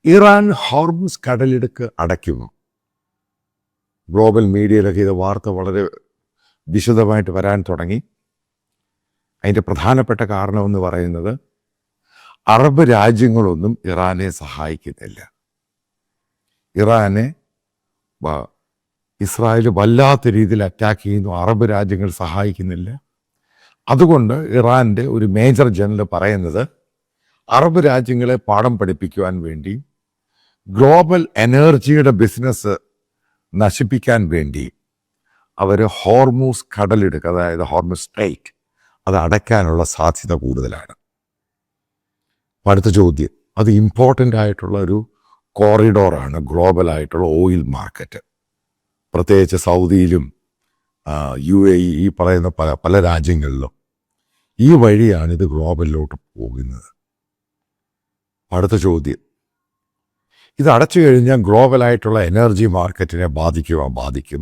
Iran Hormuz കടലിടുക്ക് അടയ്ക്കുന്നു. Global മീഡിയയിലൊക്കെ ഇത് വാർത്ത വളരെ വിശദമായിട്ട് വരാൻ തുടങ്ങി. അതിൻ്റെ പ്രധാനപ്പെട്ട കാരണമെന്ന് പറയുന്നത് അറബ് രാജ്യങ്ങളൊന്നും ഇറാനെ സഹായിക്കുന്നില്ല. ഇറാനെ ഇസ്രായേൽ വല്ലാത്ത രീതിയിൽ അറ്റാക്ക് ചെയ്യുന്നു, അറബ് രാജ്യങ്ങൾ സഹായിക്കുന്നില്ല. അതുകൊണ്ട് ഇറാൻ്റെ ഒരു മേജർ ജനറൽ പറയുന്നത് അറബ് രാജ്യങ്ങളെ പാഠം പഠിപ്പിക്കുവാൻ വേണ്ടി ഗ്ലോബൽ എനർജിയുടെ ബിസിനസ് നശിപ്പിക്കാൻ വേണ്ടി അവർ ഹോർമൂസ് കടലിടുക്ക്, അതായത് ഹോർമൂസ് സ്ട്രൈറ്റ്, അത് അടയ്ക്കാനുള്ള സാധ്യത കൂടുതലാണ്. അടുത്ത ചോദ്യം, അത് ഇമ്പോർട്ടൻ്റ് ആയിട്ടുള്ള ഒരു കോറിഡോറാണ് ഗ്ലോബലായിട്ടുള്ള ഓയിൽ മാർക്കറ്റ്. പ്രത്യേകിച്ച് സൗദിയിലും UAE ഈ പറയുന്ന പല രാജ്യങ്ങളിലും ഈ വഴിയാണ് ഇത് ഗ്ലോബലിലോട്ട് പോകുന്നത്. അടുത്ത ചോദ്യം, ഇത് അടച്ചു കഴിഞ്ഞാൽ ഗ്ലോബലായിട്ടുള്ള എനർജി മാർക്കറ്റിനെ ബാധിക്കും.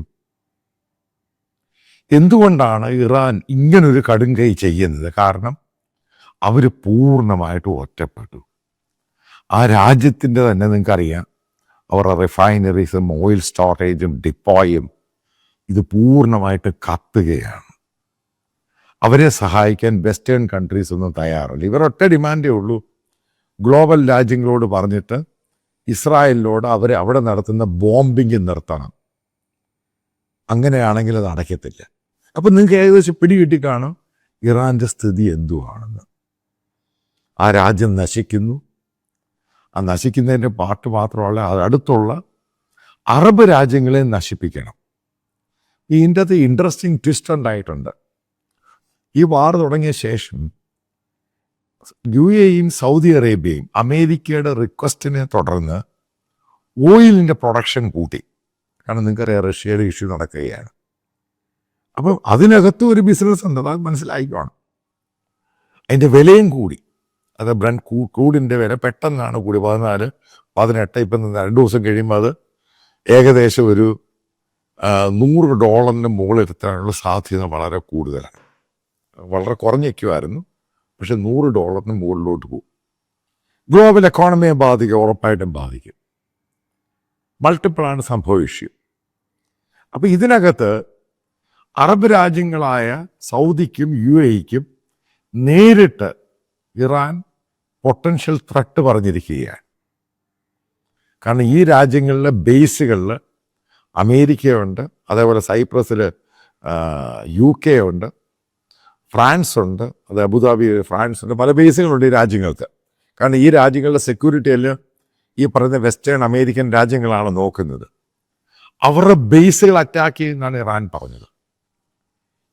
എന്തുകൊണ്ടാണ് ഇറാൻ ഇങ്ങനൊരു കടുംകൈ ചെയ്യുന്നത്? കാരണം അവർ പൂർണ്ണമായിട്ട് ഒറ്റപ്പെട്ടു. ആ രാജ്യത്തിൻ്റെ തന്നെ നിങ്ങൾക്കറിയാം, അവരുടെ റിഫൈനറീസും ഓയിൽ സ്റ്റോറേജും ഡിപ്പോയും ഇത് പൂർണ്ണമായിട്ട് കത്തുകയാണ്. അവരെ സഹായിക്കാൻ വെസ്റ്റേൺ കൺട്രീസ് ഒന്നും തയ്യാറല്ല. ഇവർ ഒറ്റ ഡിമാൻഡേ ഉള്ളൂ, ഗ്ലോബൽ രാജ്യങ്ങളോട് പറഞ്ഞിട്ട് ഇസ്രായേലിനോട് അവിടെ നടത്തുന്ന ബോംബിങ് നിർത്തണം. അങ്ങനെയാണെങ്കിൽ അത് അടയ്ക്കത്തില്ല. അപ്പം നിങ്ങൾക്ക് ഏകദേശം പിടികിട്ടി കാണും ഇറാൻ്റെ സ്ഥിതി എന്തുവാണെന്ന്. ആ രാജ്യം നശിക്കുന്നു. ആ നശിക്കുന്നതിൻ്റെ പാട്ട് മാത്രമല്ല, അടുത്തുള്ള അറബ് രാജ്യങ്ങളെ നശിപ്പിക്കണം. ഇതിൻ്റെ അത് ഇൻട്രസ്റ്റിംഗ് ട്വിസ്റ്റ് ഉണ്ടായിട്ടുണ്ട്. ഈ വാർ തുടങ്ങിയ ശേഷം UAEയും സൗദി അറേബ്യയും അമേരിക്കയുടെ റിക്വസ്റ്റിനെ തുടർന്ന് ഓയിലിൻ്റെ പ്രൊഡക്ഷൻ കൂട്ടി. കാരണം നിങ്ങൾക്കറിയാം റഷ്യയുടെ ഇഷ്യൂ നടക്കുകയാണ്. അപ്പം അതിനകത്തും ഒരു ബിസിനസ് ഉണ്ട്, അത് മനസ്സിലായിക്കോണം. അതിൻ്റെ വിലയും കൂടി. അത് ബ്രണ്ട് ക്രൂഡിൻ്റെ വില പെട്ടെന്നാണ് കൂടി, 14, 18. ഇപ്പം 2 ദിവസം കഴിയുമ്പോൾ അത് ഏകദേശം ഒരു $100 മുകളിൽ എത്താനുള്ള സാധ്യത വളരെ കൂടുതലാണ്. വളരെ കുറഞ്ഞേക്കുമായിരുന്നു, പക്ഷെ $100 മുകളിലോട്ട് പോകും. ഗ്ലോബൽ എക്കോണമിയെ ബാധിക്കും, ഉറപ്പായിട്ടും ബാധിക്കും. മൾട്ടിപ്പിളാണ് സംഭവ ഇഷ്യൂ. അപ്പോൾ ഇതിനകത്ത് അറബ് രാജ്യങ്ങളായ സൗദിക്കും UAEക്കും നേരിട്ട് ഇറാൻ പൊട്ടൻഷ്യൽ ത്രെട്ട് പറഞ്ഞിരിക്കുകയാണ്. കാരണം ഈ രാജ്യങ്ങളിലെ ബേസുകളിൽ അമേരിക്കയുണ്ട്, അതേപോലെ സൈപ്രസിൽ UK ഉണ്ട്, ഫ്രാൻസ് ഉണ്ട്, അത് അബുദാബി ഫ്രാൻസ് ഉണ്ട്, പല ബേസുകളുണ്ട് ഈ രാജ്യങ്ങൾക്ക്. കാരണം ഈ രാജ്യങ്ങളുടെ സെക്യൂരിറ്റി എല്ലാം ഈ പറയുന്ന വെസ്റ്റേൺ അമേരിക്കൻ രാജ്യങ്ങളാണ് നോക്കുന്നത്. അവരുടെ ബേസുകൾ അറ്റാക്ക് ചെയ്യുന്നതാണ് ഇറാൻ പറഞ്ഞത്.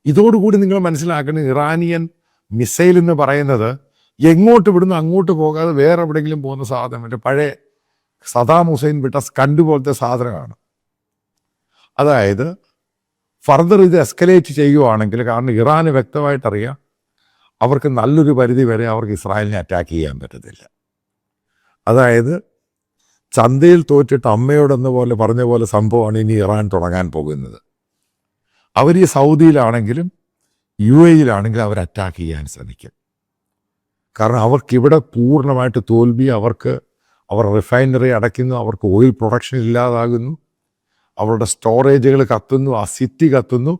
ഇതോടുകൂടി നിങ്ങൾ മനസ്സിലാക്കണം, ഇറാനിയൻ മിസൈൽ എന്ന് പറയുന്നത് എങ്ങോട്ട് വിടുന്നു അങ്ങോട്ട് പോകാതെ വേറെ എവിടെയെങ്കിലും പോകുന്ന സാധനം. എൻ്റെ പഴയ സദാം ഹുസൈൻ വിട്ട സ്കണ്ട് പോലത്തെ സാധനമാണ്. അതായത് ഫർദർ ഇത് എസ്കലേറ്റ് ചെയ്യുവാണെങ്കിൽ, കാരണം ഇറാന് വ്യക്തമായിട്ടറിയാം അവർക്ക് നല്ലൊരു പരിധി വരെ അവർക്ക് ഇസ്രായേലിനെ അറ്റാക്ക് ചെയ്യാൻ പറ്റത്തില്ല. അതായത് ചന്തയിൽ തോറ്റിട്ട് അമ്മയോടെന്ന പോലെ പറഞ്ഞ പോലെ സംഭവമാണ് ഇനി ഇറാൻ തുടങ്ങാൻ പോകുന്നത്. അവർ ഈ സൗദിയിലാണെങ്കിലും UAEയിലാണെങ്കിലും അവർ അറ്റാക്ക് ചെയ്യാൻ ശ്രമിക്കും. കാരണം അവർക്കിവിടെ പൂർണ്ണമായിട്ട് തോൽവി. അവർ റിഫൈനറി അടയ്ക്കുന്നു, അവർക്ക് ഓയിൽ പ്രൊഡക്ഷൻ ഇല്ലാതാകുന്നു, അവരുടെ സ്റ്റോറേജുകൾ കത്തുന്നു, ആ സിറ്റി കത്തുന്നു.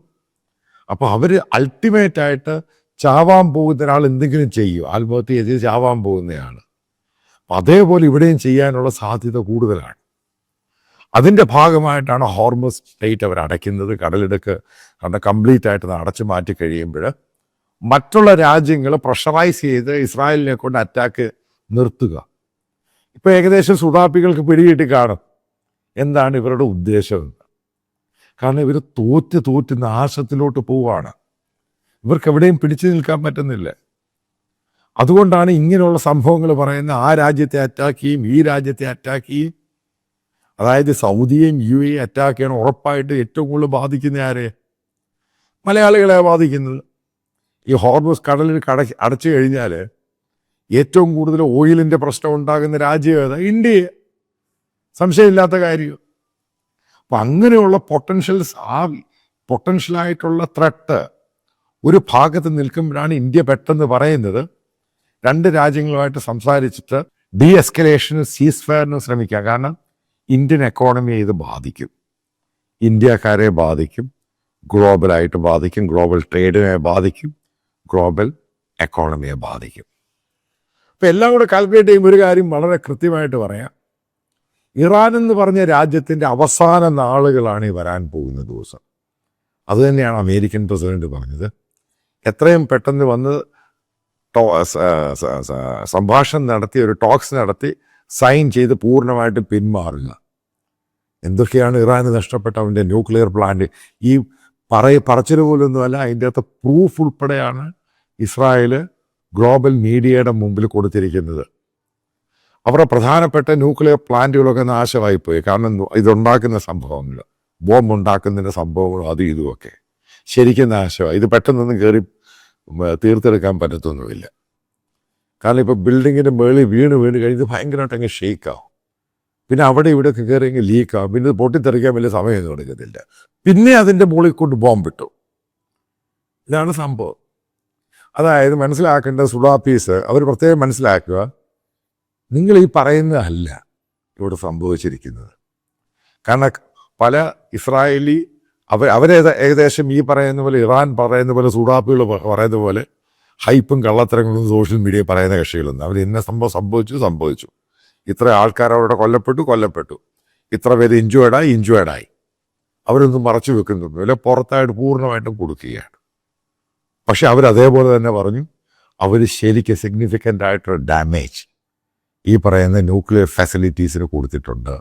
അപ്പോൾ അവർ അൾട്ടിമേറ്റായിട്ട് ചാവാൻ പോകുന്ന ഒരാൾ എന്തെങ്കിലും ചെയ്യും, ആത്മഹത്യ ചെയ്ത് ചാവാൻ പോകുന്നതാണ്. അപ്പം അതേപോലെ ഇവിടെയും ചെയ്യാനുള്ള സാധ്യത കൂടുതലാണ്. അതിൻ്റെ ഭാഗമായിട്ടാണ് ഹോർമസ് സ്ട്രെയിറ്റ് അവർ അടയ്ക്കുന്നത്, കടലിടുക്ക്. കാരണം കംപ്ലീറ്റ് ആയിട്ട് അടച്ചു മാറ്റി കഴിയുമ്പോൾ മറ്റുള്ള രാജ്യങ്ങൾ പ്രഷറൈസ് ചെയ്ത് ഇസ്രായേലിനെ കൊണ്ട് അറ്റാക്ക് നിർത്തുക. ഇപ്പോൾ ഏകദേശം സുഡാപ്പികൾക്ക് പിടികിട്ടി കാണും എന്താണ് ഇവരുടെ ഉദ്ദേശം. കാരണം ഇവർ തോറ്റ് നാശത്തിലോട്ട് പോവുകയാണ്. ഇവർക്ക് എവിടെയും പിടിച്ചു നിൽക്കാൻ പറ്റുന്നില്ല. അതുകൊണ്ടാണ് ഇങ്ങനെയുള്ള സംഭവങ്ങൾ പറയുന്നത്. ആ രാജ്യത്തെ അറ്റാക്ക് ചെയ്യും, ഈ രാജ്യത്തെ അറ്റാക്ക് ചെയ്യും. അതായത് സൗദിയെയും UAE അറ്റാക്ക് ചെയ്യണം. ഉറപ്പായിട്ട് ഏറ്റവും കൂടുതൽ ബാധിക്കുന്ന ആരെ? മലയാളികളെ ബാധിക്കുന്നത്. ഈ ഹോർമസ് കടലിൽ അടച്ചു കഴിഞ്ഞാൽ ഏറ്റവും കൂടുതൽ ഓയിലിൻ്റെ പ്രശ്നം ഉണ്ടാകുന്ന രാജ്യം ഏതാ? ഇന്ത്യയെ. സംശയമില്ലാത്ത കാര്യം. അപ്പം അങ്ങനെയുള്ള പൊട്ടൻഷ്യലായിട്ടുള്ള ത്രെട്ട് ഒരു ഭാഗത്ത് നിൽക്കുമ്പോഴാണ് ഇന്ത്യ പെട്ടെന്ന് പറയുന്നത് 2 രാജ്യങ്ങളുമായിട്ട് സംസാരിച്ചിട്ട് ഡി എസ്കലേഷനും സീസ് ഫയറിനും ശ്രമിക്കാം. കാരണം ഇന്ത്യൻ എക്കോണമിയെ ഇത് ബാധിക്കും, ഇന്ത്യക്കാരെ ബാധിക്കും, ഗ്ലോബലായിട്ട് ബാധിക്കും, ഗ്ലോബൽ ട്രേഡിനെ ബാധിക്കും, ഗ്ലോബൽ എക്കോണമിയെ ബാധിക്കും. അപ്പം എല്ലാം കൂടെ കാൽക്കുലേറ്റ് ചെയ്യുമ്പോൾ ഒരു കാര്യം വളരെ കൃത്യമായിട്ട് പറയാം. ഇറാൻ എന്ന് പറഞ്ഞ രാജ്യത്തിൻ്റെ അവസാന നാളുകളാണ് ഈ വരാൻ പോകുന്ന ദിവസം. അതുതന്നെയാണ് അമേരിക്കൻ പ്രസിഡന്റ് പറഞ്ഞത്. എത്രയും പെട്ടെന്ന് വന്ന് സംഭാഷണം നടത്തി, ഒരു ടോക്സ് നടത്തി, സൈൻ ചെയ്ത് പൂർണ്ണമായിട്ട് പിന്മാറുക. എന്തൊക്കെയാണ് ഇറാന് നഷ്ടപ്പെട്ട അവൻ്റെ ന്യൂക്ലിയർ പ്ലാന്റ്? ഈ പറച്ചിൽ പോലൊന്നുമല്ല, അതിൻ്റെ അകത്ത് പ്രൂഫ് ഉൾപ്പെടെയാണ് ഇസ്രായേൽ ഗ്ലോബൽ മീഡിയയുടെ മുമ്പിൽ കൊടുത്തിരിക്കുന്നത്. അവരുടെ പ്രധാനപ്പെട്ട ന്യൂക്ലിയർ പ്ലാന്റുകളൊക്കെ നാശമായിപ്പോയി. കാരണം ഇതുണ്ടാക്കുന്ന സംഭവങ്ങൾ, ബോംബ് ഉണ്ടാക്കുന്നതിൻ്റെ സംഭവങ്ങളും അതും ഇതുമൊക്കെ ശരിക്കും നാശമായി. ഇത് പെട്ടെന്നൊന്നും കയറി തീർത്തെടുക്കാൻ പറ്റത്തൊന്നുമില്ല. കാരണം ഇപ്പോൾ ബിൽഡിങ്ങിൻ്റെ മേളിൽ വീണ് കഴിഞ്ഞ് ഭയങ്കരമായിട്ട് അങ്ങ് ഷെയ്ക്കാവും. പിന്നെ അവിടെ ഇവിടെയൊക്കെ കയറി അങ്ങ് ലീക്കാവും. പിന്നെ ഇത് പൊട്ടിത്തെറിക്കാൻ വലിയ സമയമൊന്നും എടുക്കത്തില്ല. പിന്നെ അതിൻ്റെ മുകളിൽ കൊണ്ട് ബോംബിട്ടു. ഇതാണ് സംഭവം. അതായത് മനസ്സിലാക്കേണ്ട സുഡാപ്പീസ് അവർ പ്രത്യേകം മനസ്സിലാക്കുക, നിങ്ങൾ ഈ പറയുന്നതല്ല ഇവിടെ സംഭവിച്ചിരിക്കുന്നത്. കാരണം പല ഇസ്രായേലി ഏകദേശം ഈ പറയുന്ന പോലെ, ഇറാൻ പറയുന്ന പോലെ, സുഡാപ്പികൾ പറയുന്ന പോലെ ഹൈപ്പും കള്ളത്തരങ്ങളും സോഷ്യൽ മീഡിയ പറയുന്ന കക്ഷികളൊന്നും. അവർ ഇന്ന സംഭവിച്ചു, ഇത്ര ആൾക്കാർ അവിടെ കൊല്ലപ്പെട്ടു, ഇത്ര പേര് ഇഞ്ചുവേർഡായി. അവരൊന്നും മറച്ചു വെക്കുന്നൊന്നുമില്ല, പുറത്തായിട്ട് പൂർണ്ണമായിട്ടും കൊടുക്കുകയാണ്. പക്ഷെ അവരതേപോലെ തന്നെ പറഞ്ഞു, അവർ ശരിക്കും സിഗ്നിഫിക്കൻ്റ് ആയിട്ടുള്ള ഡാമേജ് ഈ പറയുന്ന ന്യൂക്ലിയർ ഫെസിലിറ്റീസിന് കൊടുത്തിട്ടുണ്ട്.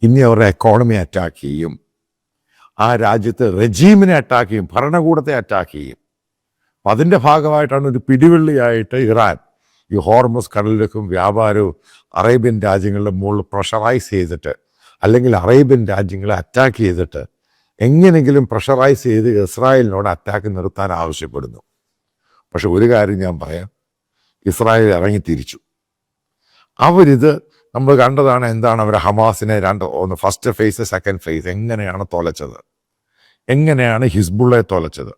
ഇനി അവരുടെ എക്കോണമി അറ്റാക്ക് ചെയ്യും, ആ രാജ്യത്ത് റെജീമിനെ അറ്റാക്ക് ചെയ്യും, ഭരണകൂടത്തെ അറ്റാക്ക് ചെയ്യും. അപ്പം അതിൻ്റെ ഭാഗമായിട്ടാണ് ഒരു പിടിവള്ളിയായിട്ട് ഇറാൻ ഈ ഹോർമസ് കടലിലേക്കും വ്യാപാരവും അറേബ്യൻ രാജ്യങ്ങളുടെ മുകളിൽ പ്രഷറൈസ് ചെയ്തിട്ട്, അല്ലെങ്കിൽ അറേബ്യൻ രാജ്യങ്ങളെ അറ്റാക്ക് ചെയ്തിട്ട് എങ്ങനെയെങ്കിലും പ്രഷറൈസ് ചെയ്ത് ഇസ്രായേലിനോട് അറ്റാക്ക് നിർത്താൻ ആവശ്യപ്പെടുന്നു. പക്ഷെ ഒരു കാര്യം ഞാൻ പറയാം, ഇസ്രായേൽ ഇറങ്ങി തിരിച്ചു. അവരിത് നമ്മൾ കണ്ടതാണ്. എന്താണ് അവർ ഹമാസിനെ ഫസ്റ്റ് ഫേസ്, സെക്കൻഡ് ഫേസ് എങ്ങനെയാണ് തോലച്ചത്, എങ്ങനെയാണ് ഹിസ്ബുള്ളയെ തോലച്ചത്.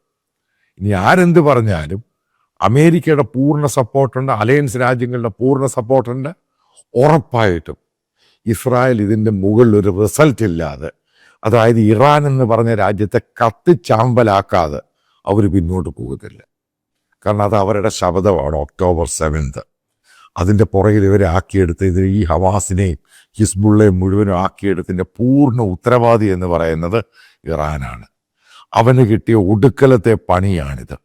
ഇനി ആരെന്ത് പറഞ്ഞാലും അമേരിക്കയുടെ പൂർണ്ണ സപ്പോർട്ടുണ്ട്, അലയൻസ് രാജ്യങ്ങളുടെ പൂർണ്ണ സപ്പോർട്ടുണ്ട്. ഉറപ്പായിട്ടും ഇസ്രായേൽ ഇതിൻ്റെ മുകളിൽ ഒരു റിസൾട്ട് ഇല്ലാതെ, അതായത് ഇറാൻ എന്ന് പറഞ്ഞ രാജ്യത്തെ കത്തിച്ചാമ്പലാക്കാതെ അവർ പിന്നോട്ട് പോകുന്നില്ല. കാരണം അത് അവരുടെ ശബ്ദമാണ്. ഒക്ടോബർ 7 അതിൻ്റെ പുറകിൽ ഇവരെ ആക്കിയെടുത്ത് ഈ ഹമാസിനെയും ഹിസ്ബുള്ളയും മുഴുവനും ആക്കിയെടുത്തതിൻ്റെ പൂർണ്ണ ഉത്തരവാദി എന്ന് പറയുന്നത് ഇറാനാണ്. അവന് കിട്ടിയ ഒടുക്കലത്തെ പണിയാണിത്.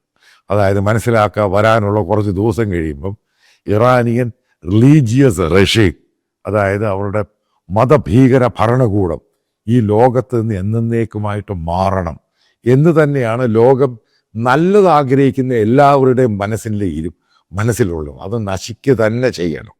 അതായത് മനസ്സിലാക്കുക, വരാനുള്ള കുറച്ച് ദിവസം കഴിയുമ്പം ഇറാനിയൻ റിലീജിയസ് റഷീം, അതായത് അവരുടെ മതഭീകര ഭരണകൂടം ഈ ലോകത്ത് നിന്ന് എന്നേക്കുമായിട്ട് മാറണം എന്ന് തന്നെയാണ് ലോകം നല്ലത് ആഗ്രഹിക്കുന്ന എല്ലാവരുടെയും മനസ്സിലുള്ളൂ. അത് നശിക്കുക തന്നെ ചെയ്യണം.